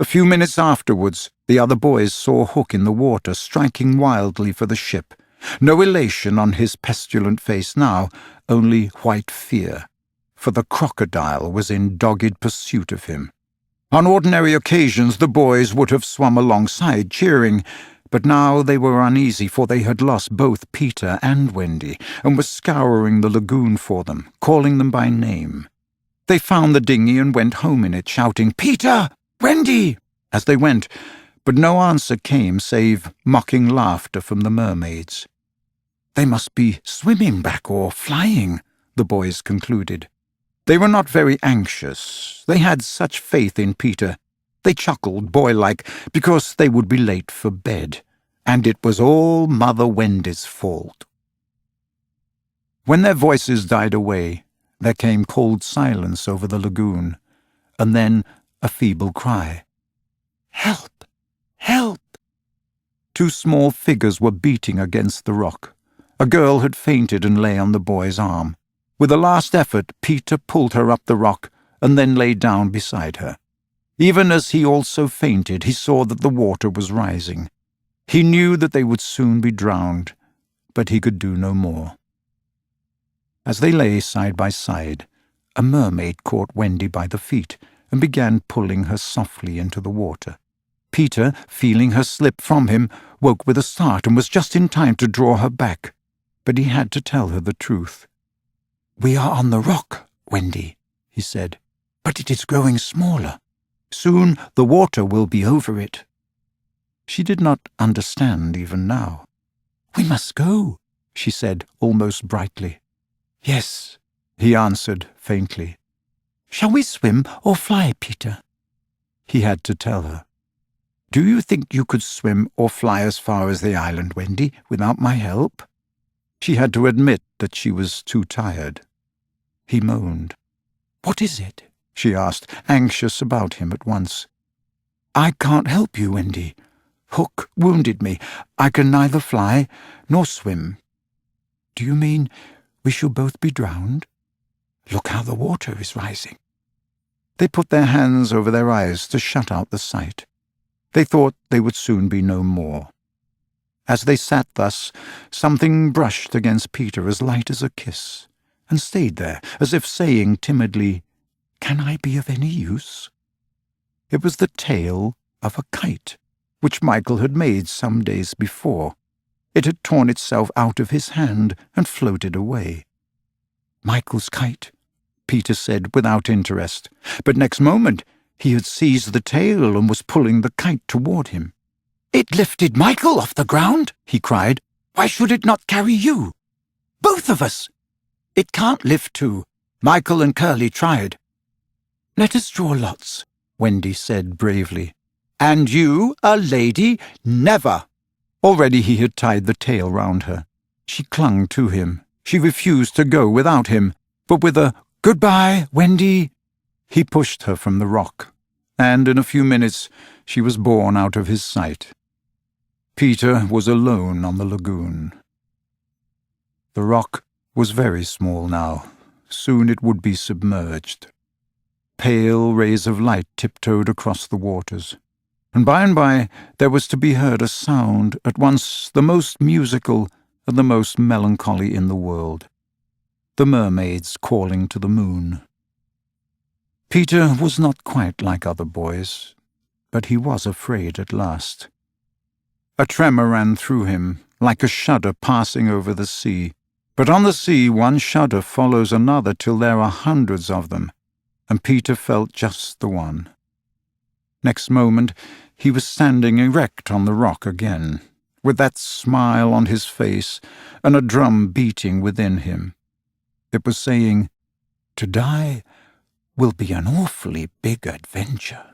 A few minutes afterwards, the other boys saw Hook in the water, striking wildly for the ship. No elation on his pestilent face now, only white fear, for the Crocodile was in dogged pursuit of him. On ordinary occasions the boys would have swum alongside, cheering, but now they were uneasy, for they had lost both Peter and Wendy, and were scouring the lagoon for them, calling them by name. They found the dinghy and went home in it, shouting, "Peter! Wendy!" as they went, but no answer came save mocking laughter from the mermaids. They must be swimming back or flying, the boys concluded. They were not very anxious. They had such faith in Peter. They chuckled, boy-like, because they would be late for bed, and it was all Mother Wendy's fault. When their voices died away, there came cold silence over the lagoon, and then a feeble cry. "Help! Help!" Two small figures were beating against the rock. A girl had fainted and lay on the boy's arm. With a last effort, Peter pulled her up the rock and then lay down beside her. Even as he also fainted, he saw that the water was rising. He knew that they would soon be drowned, but he could do no more. As they lay side by side, a mermaid caught Wendy by the feet and began pulling her softly into the water. Peter, feeling her slip from him, woke with a start and was just in time to draw her back, but he had to tell her the truth. "We are on the rock, Wendy," he said, "but it is growing smaller. Soon the water will be over it." She did not understand even now. "We must go," she said almost brightly. "Yes," he answered faintly. "Shall we swim or fly, Peter?" He had to tell her. "Do you think you could swim or fly as far as the island, Wendy, without my help?" She had to admit that she was too tired. He moaned. "What is it?" she asked, anxious about him at once. "I can't help you, Wendy. Hook wounded me. I can neither fly nor swim." "Do you mean we shall both be drowned? Look how the water is rising." They put their hands over their eyes to shut out the sight. They thought they would soon be no more. As they sat thus, something brushed against Peter as light as a kiss, and stayed there, as if saying timidly, "Can I be of any use?" It was the tail of a kite, which Michael had made some days before. It had torn itself out of his hand and floated away. "Michael's kite," Peter said without interest, but next moment he had seized the tail and was pulling the kite toward him. "It lifted Michael off the ground," he cried. "Why should it not carry you? Both of us." "It can't lift two. Michael and Curly tried." "Let us draw lots," Wendy said bravely. "And you, a lady? Never!" Already he had tied the tail round her. She clung to him. She refused to go without him, but with a "Goodbye, Wendy," he pushed her from the rock, and in a few minutes she was borne out of his sight. Peter was alone on the lagoon. The rock was very small now. Soon it would be submerged. Pale rays of light tiptoed across the waters, and by there was to be heard a sound at once the most musical and the most melancholy in the world. The mermaids calling to the moon. Peter was not quite like other boys, but he was afraid at last. A tremor ran through him, like a shudder passing over the sea. But on the sea one shudder follows another till there are hundreds of them, and Peter felt just the one. Next moment he was standing erect on the rock again, with that smile on his face and a drum beating within him. It was saying, "To die will be an awfully big adventure."